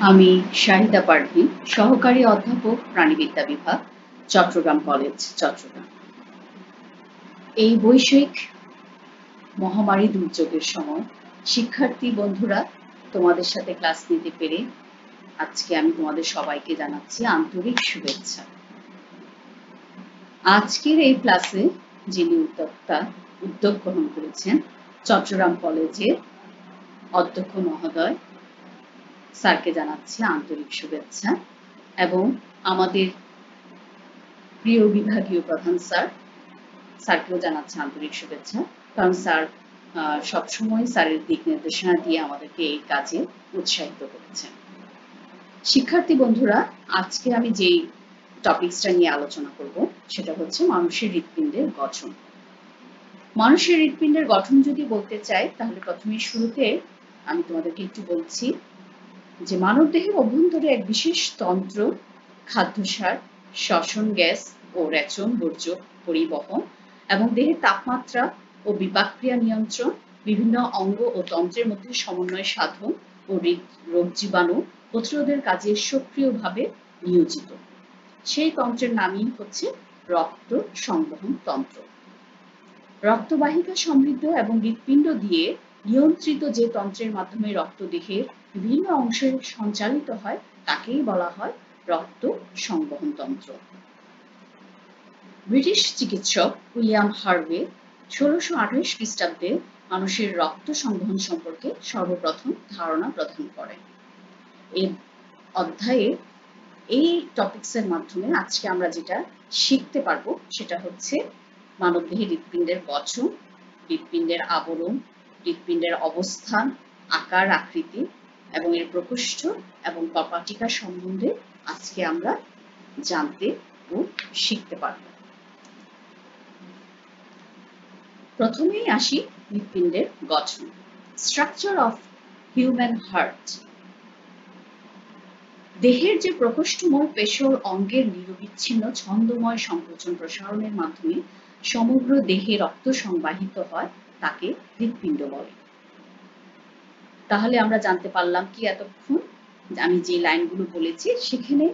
আমি শাহিদা পারভীন, সহকারী অধ্যাপক, প্রাণিবিদ্যা বিভাগ, চট্টগ্রাম কলেজ, চট্টগ্রাম। এই বৈশ্বিক মহামারী দুর্যোগের সময় শিক্ষার্থী বন্ধুরা তোমাদের সাথে ক্লাস নিতে পেরে আজকে আমি তোমাদের সবাইকে জানাচ্ছি আন্তরিক শুভেচ্ছা। আজকের এই ক্লাসে যিনি উদ্যোগ গ্রহণ করেছেন চট্টগ্রাম কলেজের অধ্যক্ষ মহোদয় স্যারকে জানাচ্ছি আন্তরিক শুভেচ্ছা, এবং আমাদের প্রিয় বিভাগীয় প্রধান স্যারকেও জানাচ্ছি আন্তরিক শুভেচ্ছা, কারণ স্যার সবসময় স্যারের দিক নির্দেশনা দিয়ে আমাদেরকে এই কাজে উৎসাহিত করেছেন। শিক্ষার্থী বন্ধুরা, আজকে আমি যেই টপিকসটা নিয়ে আলোচনা করব সেটা হচ্ছে মানুষের হৃৎপিণ্ডের গঠন। মানুষের হৃৎপিণ্ডের গঠন যদি বলতে চাই, তাহলে প্রথমে শুরুতে আমি তোমাদেরকে একটু বলছি যে মানব দেহের অভ্যন্তরে এক বিশেষ তন্ত্র খাদ্যসার, শ্বসন গ্যাস ও রেচন বর্জ্য পরিবহন এবং দেহের তাপমাত্রা ও বিপাকক্রিয়া নিয়ন্ত্রণ, বিভিন্ন অঙ্গ ও তন্ত্রের মধ্যে সমন্বয় সাধন ও রোগ জীবাণু প্রতিরোধের কাজে সক্রিয়ভাবে নিয়োজিত। সেই তন্ত্রের নামই হচ্ছে রক্ত সংবহন তন্ত্র। রক্তবাহিকা সমৃদ্ধ এবং হৃৎপিণ্ড দিয়ে নিয়ন্ত্রিত যে তন্ত্রের মাধ্যমে রক্ত দেহের বিভিন্ন অংশে সঞ্চালিত হয় তাকেই বলা হয় রক্ত সংবহন তন্ত্র। ব্রিটিশ চিকিৎসক উইলিয়াম হার্ভে 1628 খ্রিস্টাব্দে মানুষের রক্ত সংবহন সম্পর্কে সর্বপ্রথম ধারণা প্রদান করেন। এই অধ্যায়ে এই টপিকসের মাধ্যমে আজকে আমরা যেটা শিখতে পারবো সেটা হচ্ছে মানবদেহের হৃৎপিণ্ডের গঠন, হৃৎপিণ্ডের আবরণ, হৃৎপিণ্ডের অবস্থান, আকার আকৃতি এবং এর প্রকোষ্ঠ এবং কপাটিকা সম্বন্ধে আজকে আমরা জানতে ও শিখতে পারব। প্রথমেই আসি হৃৎপিণ্ডের গঠন। Structure of human heart. দেহের যে প্রকোষ্ঠময় পেশর অঙ্গের নিরবিচ্ছিন্ন ছন্দময় সংকোচন প্রসারণের মাধ্যমে সমগ্র দেহে রক্ত সংবাহিত হয় তাকে হৃৎপিণ্ড বলে। তাহলে আমরা জানতে পারলাম কি এতক্ষণ, আমি যে লাইনগুলো বলেছি সেখানে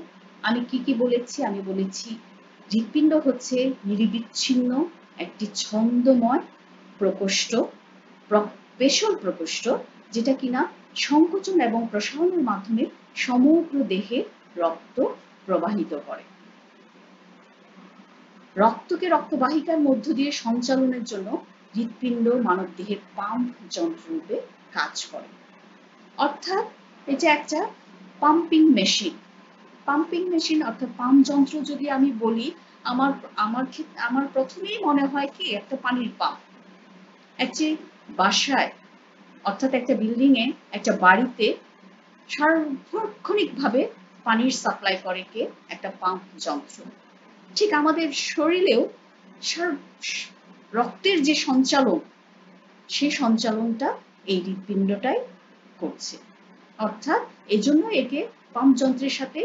আমি কি বলেছি? আমি বলেছি হৃৎপিণ্ড হচ্ছে নিরবিচ্ছিন্ন একটি ছন্দময় প্রকোষ্ঠ, পেশর প্রকোষ্ঠ, যেটা কিনা সংকোচন এবং প্রসারণের মাধ্যমে সমগ্র দেহে রক্ত প্রবাহিত করে। রক্তকে রক্তবাহিকার মধ্য দিয়ে সঞ্চালনের জন্য হৃৎপিণ্ড মানবদেহের পাম্প যন্ত্র রূপে কাজ করে। অর্থাৎ এটা একটা পাম্পিং মেশিন। পাম্পিং মেশিন অর্থাৎ পাম্প যন্ত্র যদি আমি বলি, আমার প্রথমেই মনে হয় কি একটা পানির পাম্প। একটি বাসায় অর্থাৎ একটা বিল্ডিং এ, একটা বাড়িতে সার্বক্ষণিকভাবে পানির সাপ্লাই করে কে? একটা পাম্প যন্ত্র। ঠিক আমাদের শরীরেও রক্তের যে সঞ্চালন, সেই সঞ্চালনটা এই হৃৎপিণ্ডটাই করছে। অর্থাৎ এজন্য একে পাম্প যন্ত্রের সাথে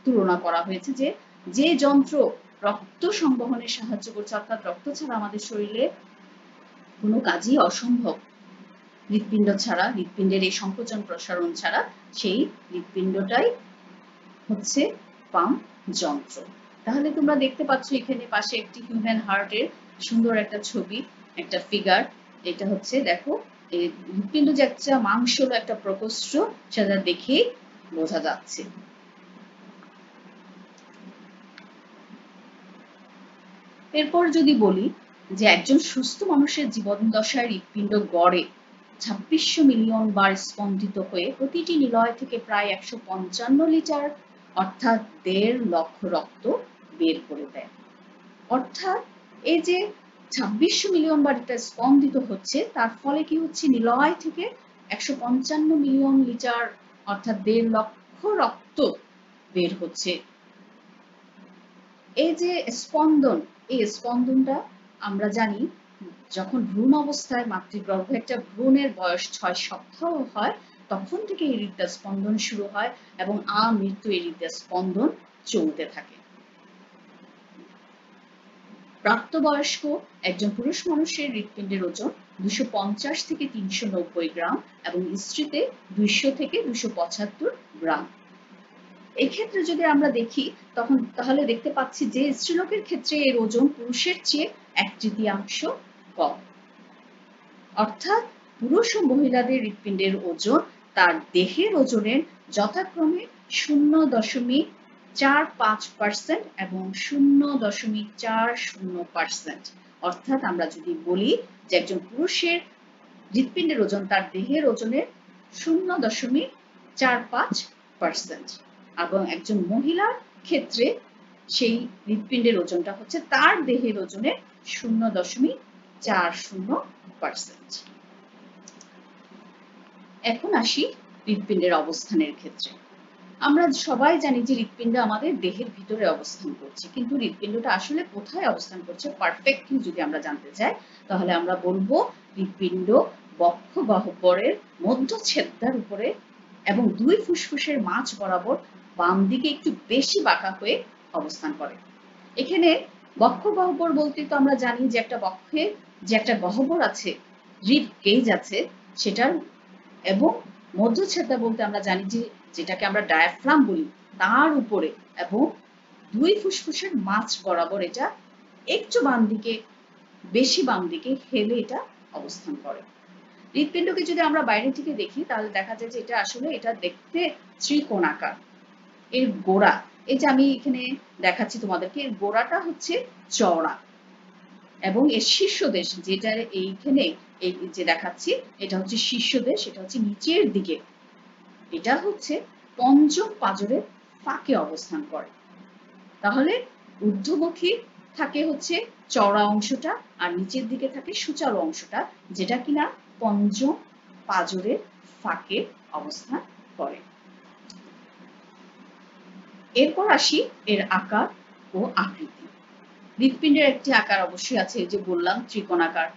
তুলনা করা হয়েছে, যে যন্ত্র রক্ত সংবহনে সাহায্য করছে, অর্থাৎ রক্ত ছাড়া আমাদের শরীরে কোনো কাজই অসম্ভব। হৃৎপিণ্ড ছাড়া, হৃৎপিণ্ডের এই সংকোচন প্রসারণ ছাড়া সেই হৃৎপিণ্ডটাই হচ্ছে পাম্প যন্ত্র। তাহলে তোমরা দেখতে পাচ্ছ এখানে পাশে একটি হিউম্যান হার্টের সুন্দর একটা ছবি, একটা ফিগার। এটা হচ্ছে দেখো, হৃৎপিণ্ড যে একটা মাংসল একটা প্রকোষ্ঠ, সেটা দেখেই বোঝা যাচ্ছে। এরপর যদি বলি যে একজন সুস্থ মানুষের জীবন দশায় হৃৎপিণ্ড গড়ে 2600 মিলিয়ন বার স্পন্দিত হয়ে প্রতিটি নিলয় থেকে প্রায় 155 লিটার অর্থাৎ 1.5 লক্ষ রক্ত বের করে দেয়। অর্থাৎ এই যে 2600 মিলিয়ন বার এটা স্পন্দিত হচ্ছে, তার ফলে কি হচ্ছে? নিলয় থেকে 155 মিলিয়ন লিটার অর্থাৎ 1.5 লক্ষ রক্ত বের হচ্ছে। এই যে স্পন্দন, এই স্পন্দনটা আমরা জানি যখন ভ্রূণ অবস্থায় মাতৃগর্ভে একটা ভ্রূণের বয়স 6 সপ্তাহ হয়, তখন থেকে এই হৃদয় স্পন্দন শুরু হয় এবং আমৃত্যু এই হৃদয় স্পন্দন চলতে থাকে। প্রাপ্তবয়স্ক একজন পুরুষ মানুষের হৃৎপিণ্ডের ওজন 250 থেকে 390 গ্রাম এবং স্ত্রীতে 200 থেকে 275 গ্রাম। এই ক্ষেত্রে যদি আমরা দেখি তাহলে দেখতে পাচ্ছি যে স্ত্রীলোকের ক্ষেত্রে এর ওজন পুরুষের চেয়ে 1/3 কম। অর্থাৎ পুরুষ ও মহিলাদের হৃৎপিণ্ডের ওজন তার দেহের ওজনের যথাক্রমে 0.45% এবং 0.40%। অর্থাৎ আমরা যদি বলি যে একজন পুরুষের হৃৎপিণ্ডের ওজন তার দেহের ওজনের 0.45% এবং একজন মহিলার ক্ষেত্রে সেই হৃৎপিণ্ডের ওজনটা হচ্ছে তার দেহের ওজনের 0.40%। এখন আসি হৃৎপিণ্ডের অবস্থানের ক্ষেত্রে। আমরা সবাই জানি যে হৃৎপিণ্ড আমাদের দেহের ভিতরে অবস্থান করছে, কিন্তু হৃৎপিণ্ডটা আসলে কোথায় অবস্থান করছে পারফেক্টলি যদি আমরা জানতে চাই তাহলে আমরা বলবো হৃৎপিণ্ড বক্ষ গহ্বরের মধ্যচ্ছেদার উপরে এবং দুই ফুসফুসের মাঝ বরাবর বাম দিকে একটু বেশি বাঁকা হয়ে অবস্থান করে। এখানে বক্ষ গহ্বর বলতে তো আমরা জানি যে একটা বক্ষে যে একটা গহ্বর আছে, রিব কেজ আছে সেটার, এবং মধ্যচ্ছেদা বলতে আমরা জানি যে যেটাকে আমরা ডায়াফ্রাম বলি তার উপরে এবং দুই ফুসফুসের মাঝ বরাবর এটা একটু বাম দিকে বেশি বাম দিকে হেলে এটা অবস্থান করে। হৃৎপিণ্ডকে যদি আমরা বাইরে থেকে দেখি তাহলে দেখা যায় যে এটা আসলে এটা দেখতে ত্রিকোণাকার। এর গোড়া, এই যে আমি এখানে দেখাচ্ছি তোমাদেরকে, এর গোড়াটা হচ্ছে চওড়া এবং এর শীর্ষদেশ যেটা এইখানে এই যে দেখাচ্ছি এটা হচ্ছে শীর্ষদেশ, এটা হচ্ছে নিচের দিকে, এটা হচ্ছে পঞ্চম পাঁজরের ফাঁকে অবস্থান করে। তাহলে ঊর্ধ্বমুখী থাকে হচ্ছে চওড়া অংশটা আর নিচের দিকে থাকে সূচালো অংশটা, যেটা কিনা পঞ্চম পাঁজরের ফাঁকে অবস্থান করে। এরপর আসি এর আকার ও আকৃতি। হৃৎপিণ্ডের একটি আকার অবশ্যই আছে, এই যে বললাম ত্রিকোণাকার,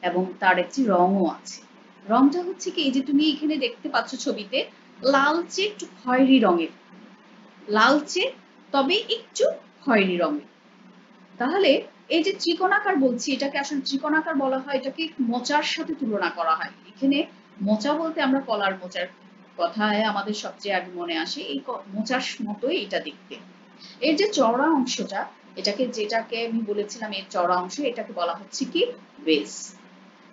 এবং তার একটি রঙও আছে। রংটা হচ্ছে কি, এই যে তুমি এখানে দেখতে পাচ্ছ ছবিতে লালচে একটু খয়েরি রঙের, লালচে তবে একটু খয়েরি রঙের। তাহলে এই যে ত্রিকোণাকার বলছি, এটাকে আসলে ত্রিকোণাকার বলা হয়, এটাকে মোচার সাথে তুলনা করা হয়। এখানে মোচা বলতে আমরা কলার মোচার কথায় আমাদের সবচেয়ে আগে মনে আসে, এই মোচার মতোই এটা দেখতে। এর যে চওড়া অংশটা, যেটাকে আমি বলেছিলাম এর চওড়া অংশ, এটাকে বলা হচ্ছে কি বেস,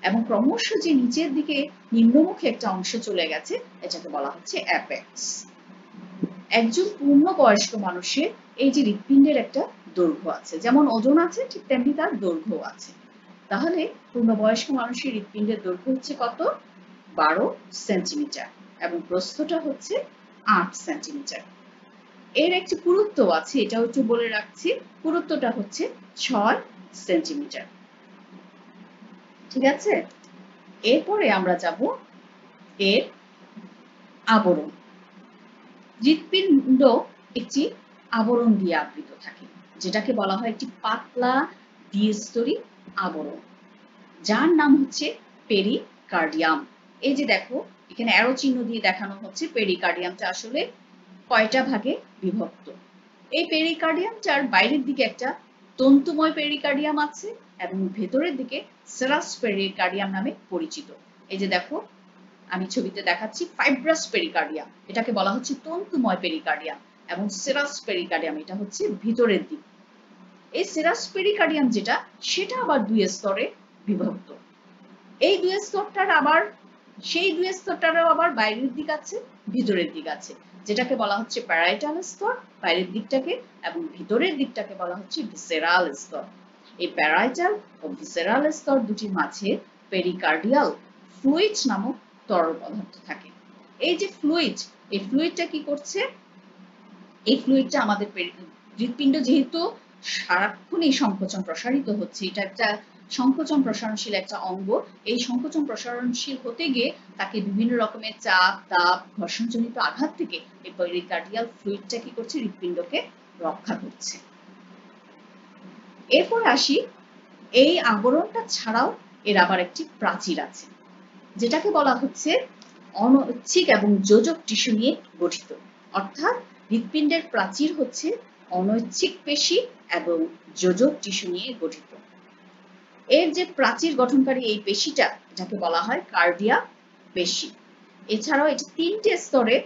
এবং ক্রমশ যে নিচের দিকে নিম্নমুখী একটা অংশ চলে গেছে এটাকে বলা হচ্ছে অ্যাপেক্স। একজন পূর্ণবয়স্ক মানুষের এই যে হৃৎপিণ্ডের একটা দৈর্ঘ্য আছে, যেমন ওজন আছে ঠিক তেমনি তার দৈর্ঘ্য আছে। তাহলে পূর্ণবয়স্ক মানুষের হৃৎপিণ্ডের দৈর্ঘ্য হচ্ছে কত? 12 সেন্টিমিটার এবং প্রস্থটা হচ্ছে 8 সেন্টিমিটার। এর একটি পুরুত্ব আছে, এটাও একটু বলে রাখছি, পুরুত্বটা হচ্ছে 6 সেন্টিমিটার। ঠিক আছে, এরপরে আমরা যাব এর আবরণ। হৃৎপিণ্ড একটি আবরণ দিয়ে আবৃত থাকে, যেটাকে বলা হয় একটি পাতলা দ্বিস্তরী আবরণ, যার নাম হচ্ছে পেরিকার্ডিয়াম। এই যে দেখো এখানে অ্যারো চিহ্ন দিয়ে দেখানো হচ্ছে পেরিকার্ডিয়ামটা আসলে কয়টা ভাগে বিভক্ত। এই পেরিকার্ডিয়ামটার বাইরের দিকে একটা তন্তুময় পেরিকার্ডিয়াম আছে এবং ভেতরের দিকে সেরাস পেরিকার্ডিয়াম নামে পরিচিত। এই যে দেখো আমি ছবিতে দেখাচ্ছি ফাইব্রাস পেরিকার্ডিয়াম, এটাকে বলা হচ্ছে তন্তুময় পেরিকার্ডিয়াম, এবং সেরাস পেরিকার্ডিয়াম এটা হচ্ছে ভিতরের দিক। এই সেরাস পেরিকার্ডিয়াম যেটা, সেটা আবার দুই স্তরে বিভক্ত। এই দুই স্তরটার আবার সেই দুই স্তরটারও আবার বাইরের দিক আছে ভিতরের দিক আছে, যেটাকে বলা হচ্ছে প্যারাইটাল স্তর বাইরের দিকটাকে, এবং ভিতরের দিকটাকে বলা হচ্ছে ভিসেরাল স্তর। এই প্যারাইটাল ও ভিসেরাল স্তর দুটির মাঝে পেরিকার্ডিয়াল ফ্লুইড নামক তরল পদার্থ থাকে। এই যে ফ্লুইড, এই ফ্লুইডটা কি করছে, এই ফ্লুইডটা আমাদের হৃৎপিণ্ড যেহেতু সারাক্ষণই সংকোচন প্রসারিত হচ্ছে, এটা একটা সংকোচন প্রসারণশীল একটা অঙ্গ, এই সংকোচন প্রসারণশীল হতে গিয়ে তাকে বিভিন্ন রকমের চাপ তাপ ঘর্ষণজনিত আঘাত থেকে এই পেরিকার্ডিয়াল ফ্লুইডটা কি করছে, হৃৎপিণ্ডকে রক্ষা করছে। এরপর আসি এই আবরণটা ছাড়াও এর আবার একটি প্রাচীর আছে, যেটাকে বলা হচ্ছে অনৈচ্ছিক এবং যোজক টিস্যু নিয়ে গঠিত। অর্থাৎ হৃৎপিণ্ডের প্রাচীর হচ্ছে অনৈচ্ছিক পেশি এবং যোজক টিস্যু নিয়ে গঠিত। এর যে প্রাচীর গঠনকারী এই পেশিটা, যাকে বলা হয় কার্ডিয়াক পেশি। এছাড়াও এটি তিনটে স্তরে,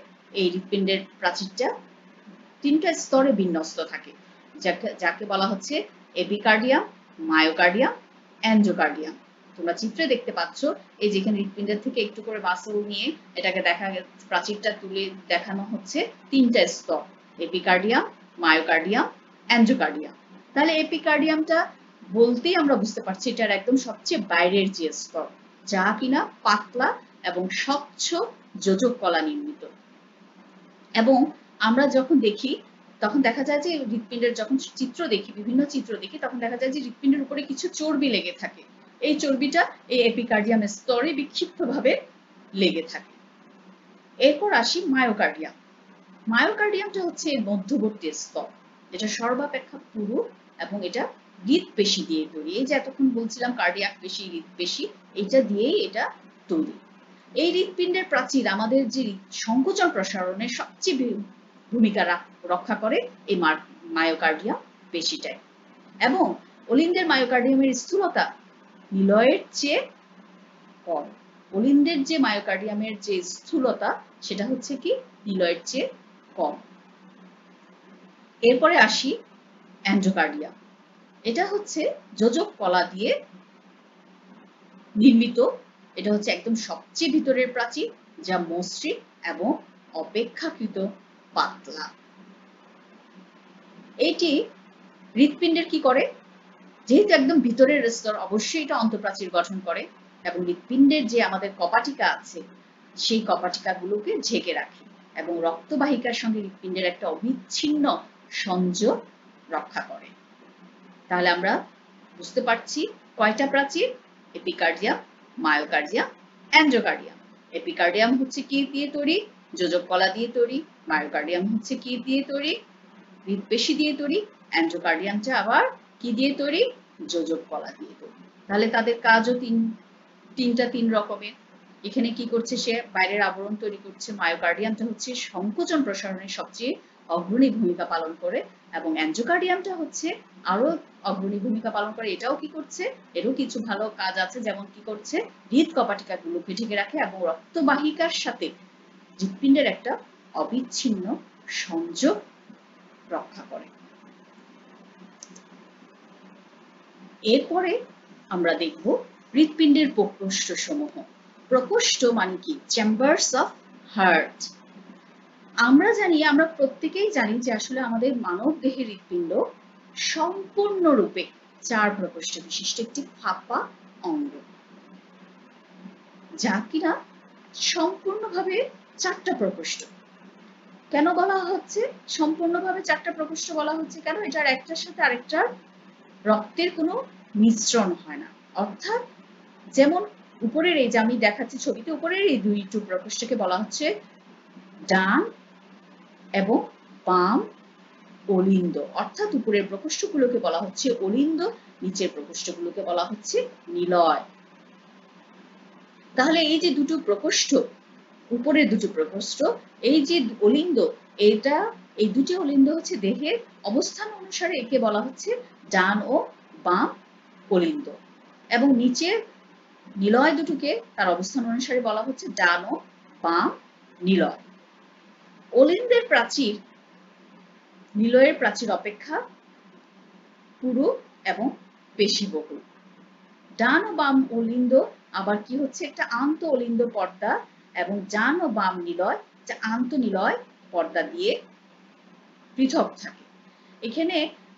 এই হৃৎপিণ্ডের প্রাচীরটা তিনটা স্তরে বিন্যস্ত থাকে, যাকে বলা হচ্ছে এপিকার্ডিয়াম, মায়োকার্ডিয়াম, অ্যাঞ্জিওকার্ডিয়াম। তোমরা চিত্রে দেখতে পাচ্ছ, এই যেখানে হৃৎপিণ্ডের থেকে একটু করে মাসল নিয়ে এটাকে প্রাচীরটা তুলে দেখানো হচ্ছে তিনটা স্তর, এপিকার্ডিয়াম, মায়োকার্ডিয়াম, অ্যাঞ্জিওকার্ডিয়াম। তাহলে এপিকার্ডিয়ামটা বলতেই আমরা বুঝতে পারছি এটার একদম সবচেয়ে বাইরের যে স্তর, যা কিনা পাতলা এবং স্বচ্ছ যোজক কলা নির্মিত। এবং আমরা যখন দেখি তখন দেখা যায় যে হৃৎপিণ্ডের যখন চিত্র দেখি, বিভিন্ন চিত্র দেখি, তখন দেখা যায় যে হৃৎপিণ্ডের উপরে কিছু চর্বি লেগে থাকে। এই চর্বিটা এই এপিকার্ডিয়ামের স্তরে বিক্ষিপ্তভাবে লেগে থাকে। এরপর আসি মায়োকার্ডিয়াম। মায়োকার্ডিয়ামটা হচ্ছে এর মধ্যবর্তী স্তর, যেটা সর্বাপেক্ষা পুরু এবং এটা হৃৎপেশি দিয়ে তৈরি। এই যে এতক্ষণ বলছিলাম কার্ডিয়াক পেশি, হৃৎপেশি, এটা দিয়েই এটা তৈরি। এই হৃৎপিণ্ডের প্রাচীর আমাদের যে সংকোচন প্রসারণের সবচেয়ে ভূমিকা রক্ষা করে এই মায়োকার্ডিয়াম পেশিটাই। এবং অলিন্দের মায়োকার্ডিয়ামের স্থূলতা নিলয়ের চেয়ে কম। অলিন্দের যে মায়োকার্ডিয়ামের যে স্থূলতা, সেটা হচ্ছে কি নিলয়ের চেয়ে কম। এরপরে আসি অ্যাঞ্জিওকার্ডিয়াম। এটা হচ্ছে যোজক কলা দিয়ে নির্মিত। এটা হচ্ছে একদম সবচেয়ে ভিতরের প্রাচীর, যা মসৃণ এবং অপেক্ষাকৃত পাতলা। এটি হৃৎপিণ্ডের কি করে, যেহেতু একদম ভিতরের স্তর, অবশ্যই এটা অন্তঃপ্রাচীর গঠন করে এবং হৃৎপিণ্ডের যে আমাদের কপাটিকা আছে সেই কপাটিকাগুলোকে ঢেকে রাখে এবং রক্তবাহিকার সঙ্গে হৃৎপিণ্ডের একটা অবিচ্ছিন্ন সংযোগ রক্ষা করে। তাহলে আমরা বুঝতে পারছি কয়টা প্রাচীর, এপিকার্ডিয়াম, মায়োকার্ডিয়াম, অ্যাঞ্জিওকার্ডিয়াম। এপিকার্ডিয়াম হচ্ছে কি দিয়ে তৈরি, যোজক কলা দিয়ে তৈরি। মায়োকার্ডিয়াম হচ্ছে কি দিয়ে তৈরি, হৃৎপেশি দিয়ে তৈরি। অ্যাঞ্জিওকার্ডিয়ামটা আবার কি দিয়ে তৈরি, যোজক কলা দিয়ে তৈরি। তাহলে তাদের কাজও তিন রকমের। এখানে কি করছে, সে বাইরের আবরণ তৈরি করছে। মায়োকার্ডিয়ামটা হচ্ছে সংকোচন প্রসারণের সবচেয়ে অগ্রণী ভূমিকা পালন করে এবং অ্যাঞ্জিওকার্ডিয়ামটা হচ্ছে আরো অগ্রণী ভূমিকা পালন করে। এটাও কি করছে, এরও কিছু ভালো কাজ আছে, যেমন কি করছে, হৃদ কপাটিকাগুলোকে ঢেকে রাখে এবং রক্তবাহিকার সাথে হৃৎপিণ্ডের একটা অবিচ্ছিন্ন সংযোগ রক্ষা করে। এরপরে আমরা দেখব হৃৎপিণ্ডের প্রকোষ্ঠ সমূহ। প্রকোষ্ঠ মানে কি, চেম্বার্স অফ হার্ট। আমরা প্রত্যেকেই জানি যে আসলে আমাদের মানব দেহের হৃৎপিণ্ড সম্পূর্ণরূপে 4 প্রকোষ্ঠ বিশিষ্ট একটি ফাঁপা অঙ্গ, যা কিনা সম্পূর্ণভাবে 4টা প্রকোষ্ঠ। কেন বলা হচ্ছে সম্পূর্ণভাবে 4টা প্রকোষ্ঠ বলা হচ্ছে, কেন, এটার একটার সাথে আরেকটার রক্তের কোনো মিশ্রণ হয় না। অর্থাৎ যেমন উপরের এই যে আমি দেখাচ্ছি ছবিতে, উপরের এই 2টো প্রকোষ্ঠকে বলা হচ্ছে ডান এবং বাম অলিন্দ। অর্থাৎ উপরের প্রকোষ্ঠগুলোকে বলা হচ্ছে অলিন্দ, নিচের প্রকোষ্ঠগুলোকে বলা হচ্ছে নিলয়। তাহলে এই যে দুটো প্রকোষ্ঠ, উপরের দুটো প্রকোষ্ঠ, এই যে অলিন্দ, এই দুটি অলিন্দ হচ্ছে দেহের অবস্থান অনুসারে একে বলা হচ্ছে ডান ও বাম অলিন্দ, এবং নিচের নিলয় দুটোকে তার অবস্থান অনুসারে বলা হচ্ছে ডান ও বাম নিলয়। অলিন্দের প্রাচীর নিলয়ের প্রাচীর অপেক্ষা পুরু এবং পেশিবহুল। ডান ও বাম অলিন্দ আবার কি হচ্ছে, একটা আন্ত অলিন্দ পর্দা এবং ডান ও বাম নিলয় যা আন্ত নিলয় পর্দা দিয়ে পৃথক থাকে। এখানে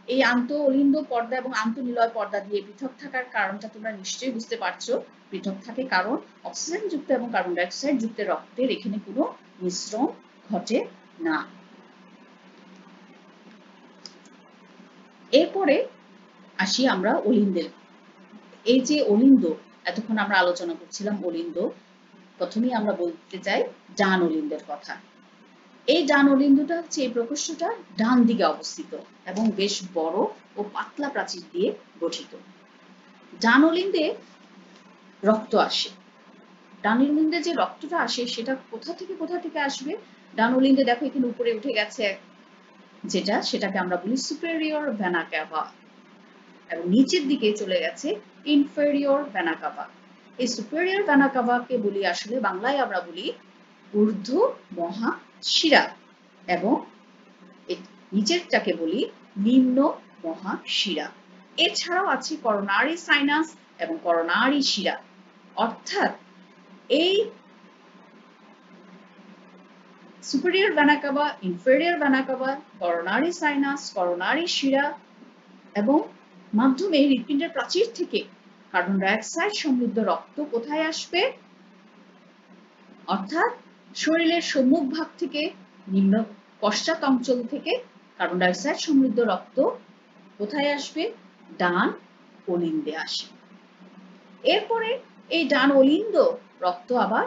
এই আন্ত অলিন্দ পর্দা এবং আন্ত নিলয় পর্দা দিয়ে পৃথক থাকার কারণটা তোমরা নিশ্চয়ই বুঝতে পারছো। পৃথক থাকে কারণ অক্সিজেন যুক্ত এবং কার্বন ডাই অক্সাইড যুক্ত রক্তের এখানে কোনো মিশ্রণ ঘটে না। এরপরে আসি আমরা অলিন্দের। এই যে অলিন্দ, এতক্ষণ আমরা আলোচনা করছিলাম অলিন্দ, প্রথমেই আমরা বলতে চাই ডান অলিন্দের কথা। এই ডান অলিন্দটা হচ্ছে, এই প্রকোষ্ঠটা ডান দিকে অবস্থিত এবং বেশ বড় ও পাতলা প্রাচীর দিয়ে গঠিত। ডান অলিন্দে রক্ত আসে। ডান অলিন্দে যে রক্তটা আসে সেটা কোথা থেকে আসবে, ডান অলিন্দে দেখো এখানে উপরে উঠে গেছে সেটাকে আমরা বলি সুপেরিয়র ভেনা ক্যাভা, এবং নিচের দিকে চলে গেছে ইনফেরিয়র ভেনা কাভা। এই সুপেরিয়র ভেনা কাভাকে বলি আসলে বাংলায় আমরা বলি ঊর্ধ্ব মহাশিরা এবং নিচেরটাকে বলি নিম্ন মহাশিরা। এছাড়াও আছে করোনারি সাইনাস এবং করোনারি শিরা। অর্থাৎ এই superior vena CAVA, inferior vena CAVA, coronary sinus, coronary শিরা এবং মাধ্যমে হৃৎপিণ্ডের প্রাচীর থেকে কার্বন ডাইঅক্সাইড সমৃদ্ধ রক্ত কোথায় আসবে? অর্থাৎ শরীরের সম্মুখ ভাগ থেকে নিম্ন পশ্চাৎ অঞ্চল থেকে কার্বন ডাইঅক্সাইড সমৃদ্ধ রক্ত কোথায় আসবে? ডান অলিন্দে আসে। এরপরে এই ডান অলিন্দ রক্ত আবার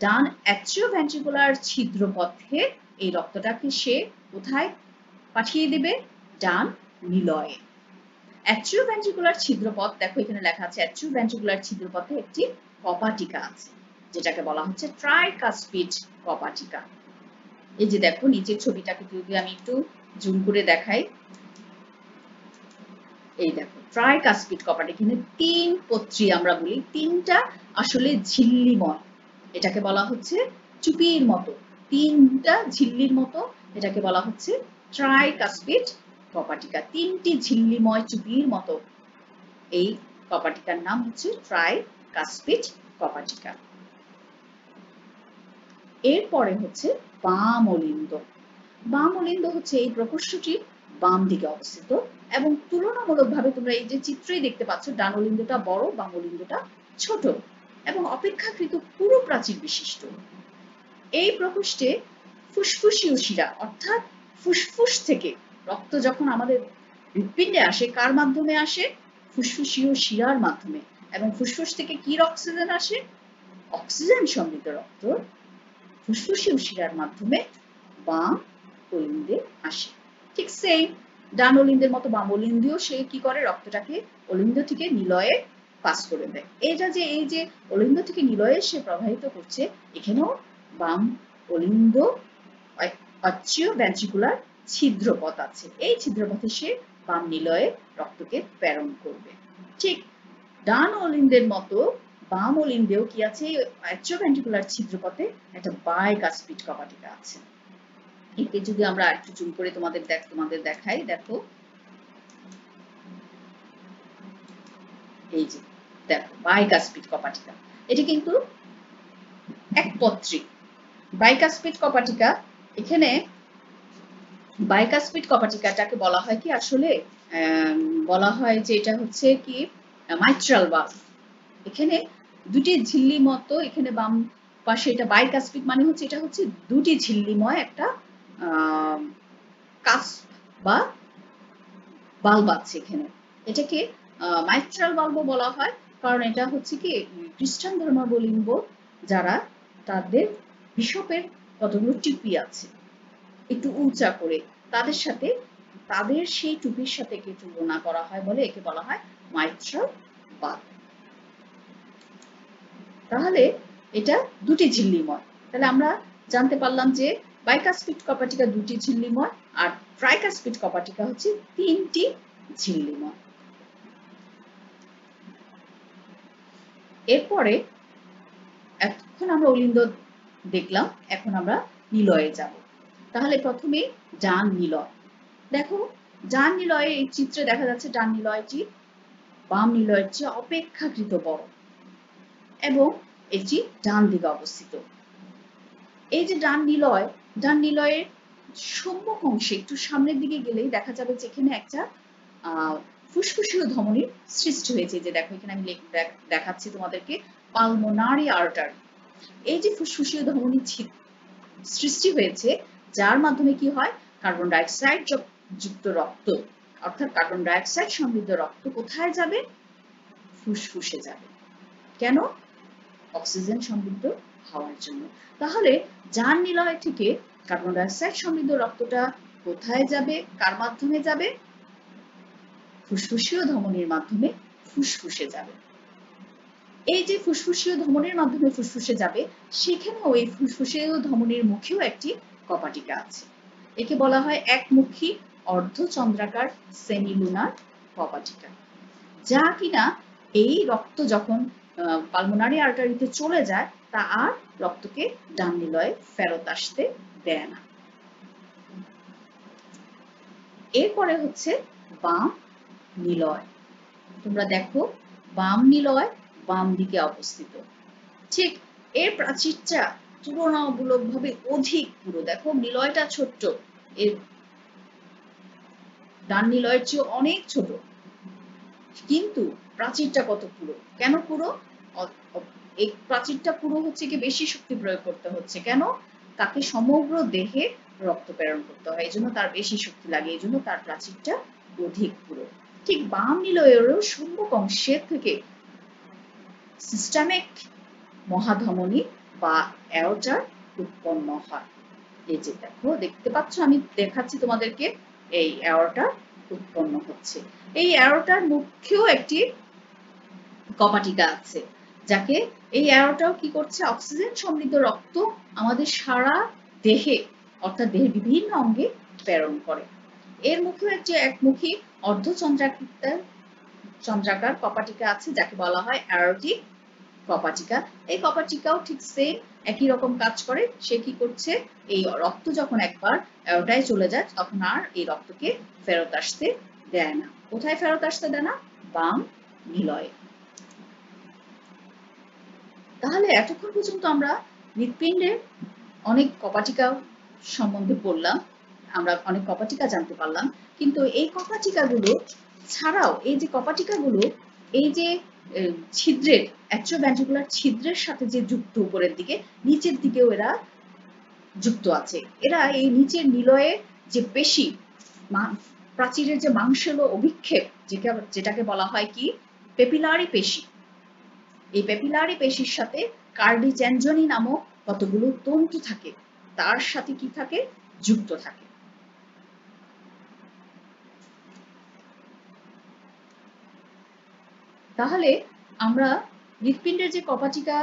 ডান অ্যাট্রিওভেন্ট্রিকুলার ছিদ্রপথে এই রক্তটাকে সে কোথায় পাঠিয়ে দেবে? ডান নিলয়ে। অ্যাট্রিওভেন্ট্রিকুলার ছিদ্রপথ, দেখো এখানে লেখা আছে অ্যাট্রিওভেন্ট্রিকুলার ছিদ্রপথে একটি কপাটিকা আছে, যেটাকে বলা হচ্ছে ট্রাইকাসপিড কপাটিকা। এই যে দেখো নিচের ছবিটাকে যদি আমি একটু জুম করে দেখাই, এই দেখো ট্রাইকাসপিড কপাটিকা। এখানে তিন পত্রী আমরা বলি, তিনটা আসলে ঝিল্লিময়, এটাকে বলা হচ্ছে চুপির মতো, তিনটা ঝিল্লির মতো, এটাকে বলা হচ্ছে ট্রাইকাসপিড কপাটিকা। তিনটি ঝিল্লিময় চুপির মতো এই কপাটিকার নাম হচ্ছে ট্রাইকাসপিড কপাটিকা। এরপরে হচ্ছে বাম অলিন্দ। বাম অলিন্দ হচ্ছে এই প্রকোষ্ঠটির বাম দিকে অবস্থিত এবং তুলনামূলকভাবে তোমরা এই যে চিত্রেই দেখতে পাচ্ছ ডান অলিন্দটা বড়, বাম অলিন্দটা ছোট এবং অপেক্ষাকৃত পুরো প্রাচীর বিশিষ্ট। এই প্রকোষ্ঠে ফুসফুসীয় শিরা, অর্থাৎ ফুসফুস থেকে রক্ত যখন আমাদের হৃৎপিণ্ডে আসে কার মাধ্যমে আসে? ফুসফুসীয় শিরার মাধ্যমে। এবং ফুসফুস থেকে কি অক্সিজেন আসে? অক্সিজেন সমৃদ্ধ রক্ত ফুসফুসীয় শিরার মাধ্যমে বাম অলিন্দে আসে। ঠিক সেম ডান অলিন্দের মতো বাম অলিন্দেও সে কি করে? রক্তটাকে অলিন্দ থেকে নিলয়ে পাস করে দেয়। এটা যে এই যে অলিন্দ থেকে নিলয়ে সে প্রবাহিত করছে, এখানেও বাম অলিন্দ অ্যাট্রিওভেন্ট্রিকুলার ছিদ্রপথ আছে, এই ছিদ্রপথে সে বাম নিলয়ে রক্তকে প্রেরণ করবে। ঠিক ডান অলিন্দের মতো বাম অলিন্দেও কি আছে? অ্যাট্রিওভেন্ট্রিকুলার ছিদ্রপথে একটা বাইকাসপিড কপাটিকা আছে। একে যদি আমরা একটু জুম করে তোমাদের দেখাই, দেখো এই যে দেখো বাইকাসপিড কপাটিকা। এটি কিন্তু একপত্রী বাইকাসপিড কপাটিকা। এখানে বাইকাসপিড কপাটিকাটাকে বলা হয় কি আসলে বলা হয় যে এটা হচ্ছে কি মাইট্রাল ভালভ। এখানে দুটি ঝিল্লি মতো, এখানে বাম পাশে এটা বাইকাসপিড মানে হচ্ছে এটা হচ্ছে দুটি ঝিল্লিময় একটা কাস্প বা ভালভ আছে এখানে। এটাকে মাইট্রাল ভালভ বলা হয় কারণ এটা হচ্ছে কি খ্রিস্টান ধর্মাবলম্বী যারা তাদের বিশপের কতগুলো টুপি আছে একটু উঁচা করে, তাদের সাথে তাদের সেই টুপির সাথে একে তুলনা করা হয় বলে একে বলা হয় মাইট্রাল ভালভ। তাহলে এটা দুটি ঝিল্লিময়। তাহলে আমরা জানতে পারলাম যে বাইকাসপিড কপাটিকা দুটি ঝিল্লিময় আর ট্রাইকাসপিড কপাটিকা হচ্ছে তিনটি ঝিল্লিময়। এরপরে এখন আমরা অলিন্দ দেখলাম, এখন আমরা নিলয়ে যাব। তাহলে প্রথমে ডান নিলয়। দেখো ডান নিলয়ে এই চিত্রে দেখা যাচ্ছে ডান নিলয়টি বাম নিলয়ের চেয়ে অপেক্ষাকৃত বড় এবং এটি ডান দিকে অবস্থিত। এই যে ডান নিলয়ের সম্মুখ অংশে একটু সামনের দিকে গেলেই দেখা যাবে যে এখানে একটা ফুসফুসীয় ধমনীর সৃষ্টি হয়েছে। যে দেখো এখানে আমি দেখাচ্ছি তোমাদেরকে পালমোনারি আর্টারি। এই যে ফুসফুসীয় ধমনী সৃষ্টি হয়েছে যার মাধ্যমে কি হয়? কার্বন ডাইঅক্সাইড যুক্ত রক্ত, অর্থাৎ কার্বন ডাইঅক্সাইড সমৃদ্ধ রক্ত কোথায় যাবে? ফুসফুসে যাবে। কেন? অক্সিজেন সমৃদ্ধ হওয়ার জন্য। তাহলে ডান নিলয় থেকে কার্বন ডাইঅক্সাইড সমৃদ্ধ রক্তটা কোথায় যাবে? কার মাধ্যমে যাবে? ফুসফুসীয় ধমনীর মাধ্যমে ফুসফুসে যাবে। এই যে ফুসফুসীয় ধমনীর মাধ্যমে ফুসফুসে যাবে, সেখানেও এই ফুসফুসীয় ধমনীর মুখেও একটি কপাটিকা আছে। একে বলা হয় একমুখী অর্ধচন্দ্রাকার সেমিলুনার কপাটিকা, যা কিনা এই রক্ত যখন পালমোনারি আর্টারিতে চলে যায় তা আর রক্তকে ডান নিলয়ে ফেরত আসতে দেয় না। এরপরে হচ্ছে বাম নিলয়। তোমরা দেখো বাম নিলয় বাম দিকে অবস্থিত। ঠিক এর প্রাচীরটা তুলনামূলকভাবে অধিক পুরো। দেখো নিলয়টা ছোট্ট, এর ডান নিলয়ের চেয়ে অনেক ছোট, কিন্তু প্রাচীরটা কত পুরো। কেন পুরো? এই প্রাচীরটা পুরো হচ্ছে কি বেশি শক্তি প্রয়োগ করতে হচ্ছে। কেন? তাকে সমগ্র দেহে রক্ত প্রেরণ করতে হয়, এই জন্য তার বেশি শক্তি লাগে, এই জন্য তার প্রাচীরটা অধিক পুরো। ঠিক বাম নিলয়েরও সম্মুখ অংশের থেকে সিস্টেমিক মহাধমনী বা অ্যাওর্টা উৎপন্ন হয়। এই যে দেখো, দেখতে পাচ্ছ, আমি দেখাচ্ছি তোমাদেরকে, এই অ্যাওর্টা উৎপন্ন হচ্ছে। এই অ্যাওর্টার মুখেও একটি কপাটিকা আছে, যাকে এই অ্যাওর্টাও কি করছে, অক্সিজেন সমৃদ্ধ রক্ত আমাদের সারা দেহে অর্থাৎ দেহের বিভিন্ন অঙ্গে প্রেরণ করে। এর মুখেও একটি একমুখী অর্ধচন্দ্রাকার কপাটিকা আছে, যাকে বলা হয় অ্যাওর্টিক কপাটিকা। এই কপাটিকাও ঠিক সেম একই রকম কাজ করে। সে কি করছে, এই রক্ত যখন একবার অ্যাওর্টায় চলে যায় তখন আর এই রক্তকে ফেরত আসতে দেয় না। কোথায় ফেরত আসতে দেয় না? বাম নিলয়ে। তাহলে এতক্ষণ পর্যন্ত আমরা হৃৎপিণ্ডের অনেক কপাটিকা সম্বন্ধে বললাম, আমরা অনেক কপাটিকা জানতে পারলাম। কিন্তু এই কপাটিকাগুলো ছাড়াও, এই যে কপাটিকাগুলো এই যে ছিদ্রের অ্যাট্রোভেন্ট্রিকুলার ছিদ্রের সাথে যে যুক্ত উপরের দিকে, নিচের দিকেও এরা যুক্ত আছে। এরা এই নিচের নিলয়ের যে পেশি, প্রাচীরের যে মাংসল অভিক্ষেপ, যেটাকে বলা হয় কি পেপিলারি পেশি, এই পেপিলারি পেশির সাথে কার্ডিচ্যাঞ্জনি নামক কতগুলো তন্তু থাকে, তার সাথে কি থাকে, যুক্ত থাকে। তাহলে আমরা হৃৎপিণ্ডের যে কপাটিকা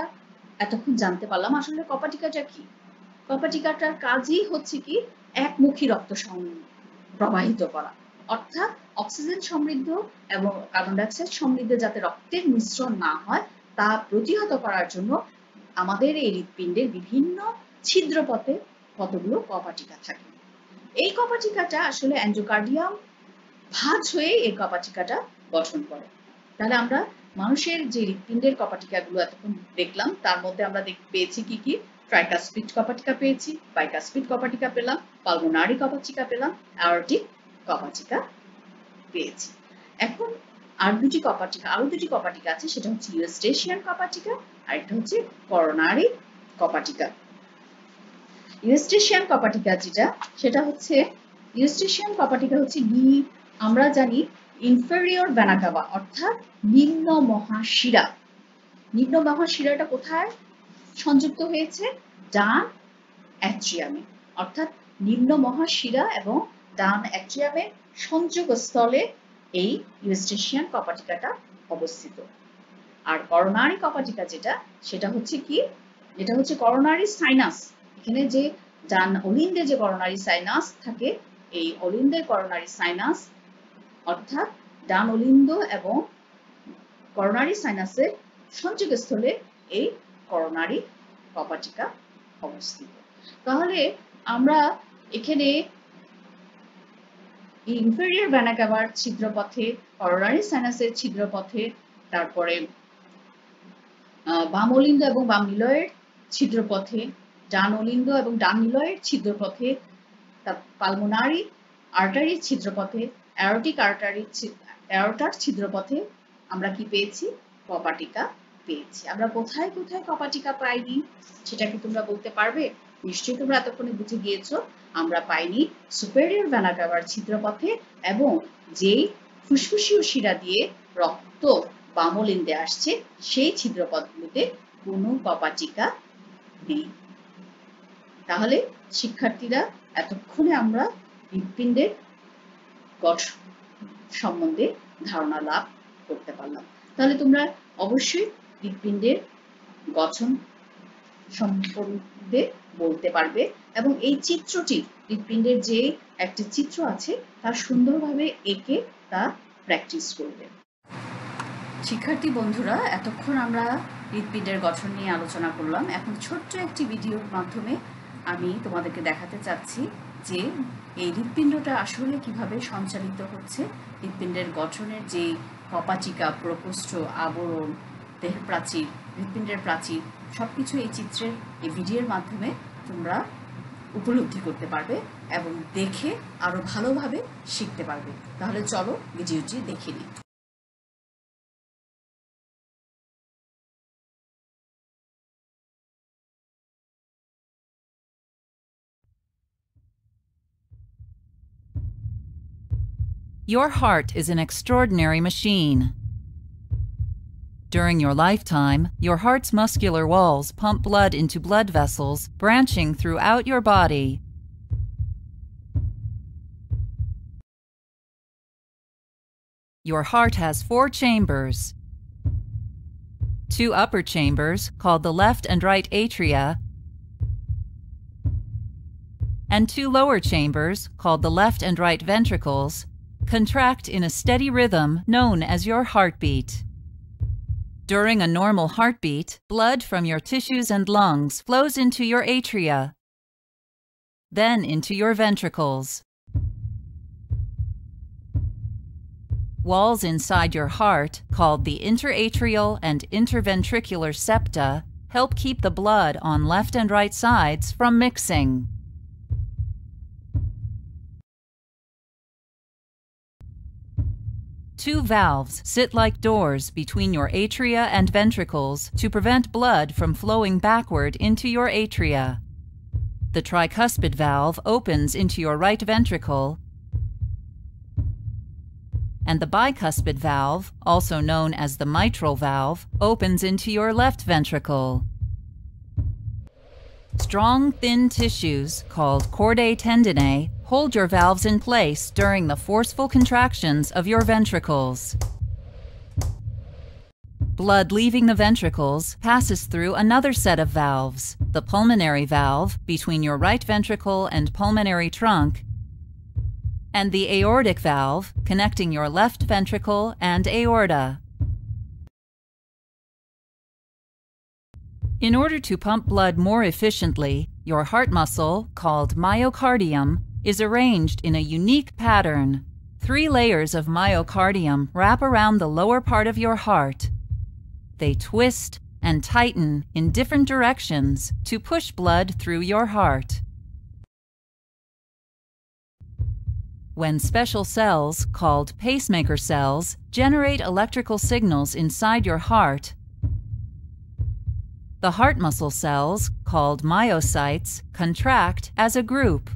এতক্ষণ জানতে পারলাম, আসলে কপাটিকাটা কি? কপাটিকাটার কাজই হচ্ছে কি একমুখী রক্ত প্রবাহিত করা, অর্থাৎ অক্সিজেন সমৃদ্ধ এবং কার্বন ডাইঅক্সাইড সমৃদ্ধ যাতে রক্তের মিশ্রণ না হয় তা প্রতিহত করার জন্য আমাদের এই হৃৎপিণ্ডের বিভিন্ন ছিদ্রপথে কতগুলো কপাটিকা থাকে। এই কপাটিকাটা আসলে এন্ডোকার্ডিয়াম ভাঁজ হয়ে এই কপাটিকাটা গঠন করে। তাহলে আমরা মানুষের যে হৃৎপিণ্ডের কপাটিকাগুলো এতক্ষণ দেখলাম, তার মধ্যে আমরা পেয়েছি কি কি? ট্রাইকাসপিড কপাটিকা পেয়েছি, বাইকাসপিড কপাটিকা পেলাম, পালমোনারি কপাটিকা পেলাম, অ্যাওর্টিক কপাটিকা পেয়েছি। এখন আরো দুটি কপাটিকা আছে, সেটা হচ্ছে ইউস্টেশিয়ান কপাটিকা আর একটা হচ্ছে করোনারি কপাটিকা। ইউস্টেশিয়ান কপাটিকা যেটা, সেটা হচ্ছে ইউস্টেশিয়ান কপাটিকা হচ্ছে আমরা জানি ইনফেরিয়র ভেনা কাভা অর্থাৎ নিম্ন মহাশিরা। নিম্ন মহাশিরাটা কোথায় সংযুক্ত হয়েছে? ডান অ্যাট্রিয়ামে, অর্থাৎ নিম্ন মহাশিরা এবং ডান অ্যাট্রিয়ামের সংযোগ স্থলে এই ইউস্টেশিয়ান কপাটিকাটা অবস্থিত। আর করোনারি কপাটিকা যেটা, সেটা হচ্ছে কি, এটা হচ্ছে করোনারি সাইনাস। এখানে যে ডান অলিন্দে যে করোনারি সাইনাস থাকে, এই অলিন্দের করোনারি সাইনাস অর্থাৎ ডান অলিন্দ এবং করোনারি সাইনাসের সংযোগস্থলে এই করোনারি কপাটিকা অবস্থিত। তাহলে আমরা এখানে ইনফেরিয়র ভেনা কাভার ছিদ্রপথে, করোনারি সাইনাসের ছিদ্রপথে, তারপরে বাম অলিন্দ এবং বাম নিলয়ের ছিদ্রপথে, ডান অলিন্দ এবং ডান নিলয়ের ছিদ্রপথে, পালমোনারি আর্টারির ছিদ্রপথে, অ্যাওর্টার ছিদ্রপথে আমরা কি পেয়েছি? কপাটিকা পেয়েছি। আমরা কোথায় কোথায় কপাটিকা পাইনি সেটা কি তোমরা বলতে পারবে? নিশ্চয়ই তোমরা এতক্ষণে বুঝে গিয়েছো। আমরা পাইনি সুপেরিয়র ভেনা কাভার ছিদ্রপথে, এবং যেই ফুসফুসীয় শিরা দিয়ে রক্ত বাম অলিন্দে আসছে সেই ছিদ্রপথগুলোতে কোনো কপাটিকা নেই। তাহলে শিক্ষার্থীরা, এতক্ষণে আমরা হৃৎপিণ্ডের গঠন সম্বন্ধে ধারণা লাভ করতে পারলাম। তাহলে তোমরা অবশ্যই হৃৎপিণ্ডের গঠন সম্বন্ধে বলতে পারবে, এবং এই চিত্রটি, হৃৎপিণ্ডের যে একটি চিত্র আছে তা সুন্দরভাবে এঁকে তা প্র্যাকটিস করবে। শিক্ষার্থী বন্ধুরা, এতক্ষণ আমরা হৃৎপিণ্ডের গঠন নিয়ে আলোচনা করলাম। এখন ছোট্ট একটি ভিডিওর মাধ্যমে আমি তোমাদেরকে দেখাতে চাচ্ছি যে এই হৃৎপিণ্ডটা আসলে কিভাবে সঞ্চালিত হচ্ছে। হৃৎপিণ্ডের গঠনের যে কপাচিকা, প্রকোষ্ঠ, আবরণ, দেহের প্রাচীর, হৃৎপিণ্ডের প্রাচীর সবকিছু এই চিত্রের, এই ভিডিওর মাধ্যমে তোমরা উপলব্ধি করতে পারবে এবং দেখে আরো ভালোভাবে শিখতে পারবে। তাহলে চলো ভিডিওটি দেখে নিই। Your heart is an extraordinary machine. During your lifetime, your heart's muscular walls pump blood into blood vessels branching throughout your body. Your heart has 4 chambers. 2 upper chambers, called the left and right atria, and 2 lower chambers, called the left and right ventricles, contract in a steady rhythm known as your heartbeat. During a normal heartbeat, blood from your tissues and lungs flows into your atria, then into your ventricles. Walls inside your heart, called the interatrial and interventricular septa, help keep the blood on left and right sides from mixing. Two valves sit like doors between your atria and ventricles to prevent blood from flowing backward into your atria. The tricuspid valve opens into your right ventricle, and the bicuspid valve, also known as the mitral valve, opens into your left ventricle. Strong, thin tissues, called chordae tendineae, hold your valves in place during the forceful contractions of your ventricles. Blood leaving the ventricles passes through another set of valves, the pulmonary valve between your right ventricle and pulmonary trunk, and the aortic valve connecting your left ventricle and aorta. In order to pump blood more efficiently, your heart muscle, called myocardium, is arranged in a unique pattern. 3 layers of myocardium wrap around the lower part of your heart. They twist and tighten in different directions to push blood through your heart. When special cells, called pacemaker cells, generate electrical signals inside your heart, the heart muscle cells, called myocytes, contract as a group.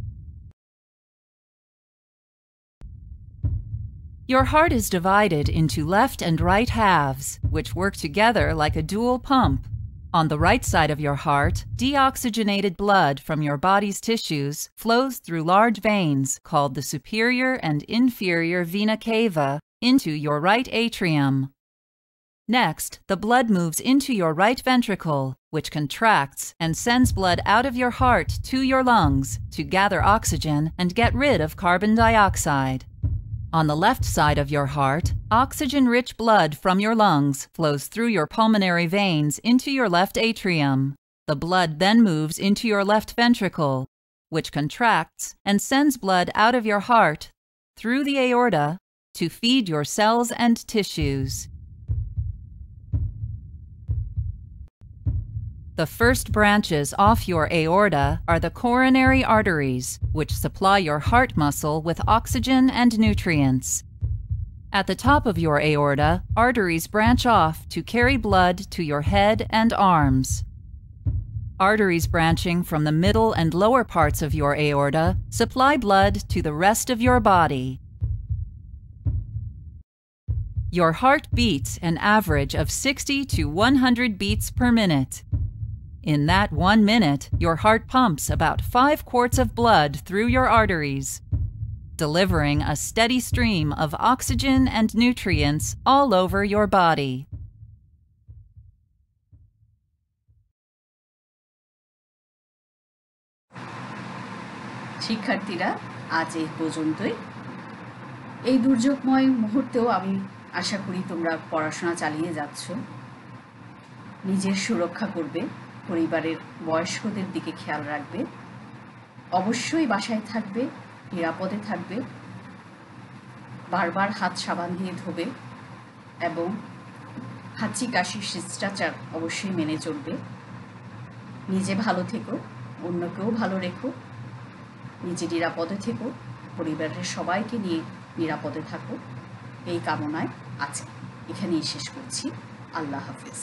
Your heart is divided into left and right halves, which work together like a dual pump. On the right side of your heart, deoxygenated blood from your body's tissues flows through large veins called the superior and inferior vena cava into your right atrium. Next, the blood moves into your right ventricle, which contracts and sends blood out of your heart to your lungs to gather oxygen and get rid of carbon dioxide. On the left side of your heart, oxygen-rich blood from your lungs flows through your pulmonary veins into your left atrium. The blood then moves into your left ventricle, which contracts and sends blood out of your heart through the aorta to feed your cells and tissues. The first branches off your aorta are the coronary arteries, which supply your heart muscle with oxygen and nutrients. At the top of your aorta, arteries branch off to carry blood to your head and arms. Arteries branching from the middle and lower parts of your aorta supply blood to the rest of your body. Your heart beats an average of 60 to 100 beats per minute. In that 1 minute, your heart pumps about 5 quarts of blood through your arteries, delivering a steady stream of oxygen and nutrients all over your body. শিক্ষার্থীরা, আজ এই পর্যন্তই। এই দুর্যোগময় মুহূর্তেও আমি আশা করি তোমরা পড়াশোনা চালিয়ে যাচ্ছ, নিজের সুরক্ষা করবে, পরিবারের বয়স্কদের দিকে খেয়াল রাখবে, অবশ্যই বাসায় থাকবে, নিরাপদে থাকবে, বারবার হাত সাবান দিয়ে ধোবে এবং হাঁচি কাশির শিষ্টাচার অবশ্যই মেনে চলবে। নিজে ভালো থেকো, অন্যকেও ভালো রেখো, নিজে নিরাপদে থেকো, পরিবারের সবাইকে নিয়ে নিরাপদে থাকো, এই কামনায় আছে। এখানেই শেষ করছি। আল্লাহ হাফেজ।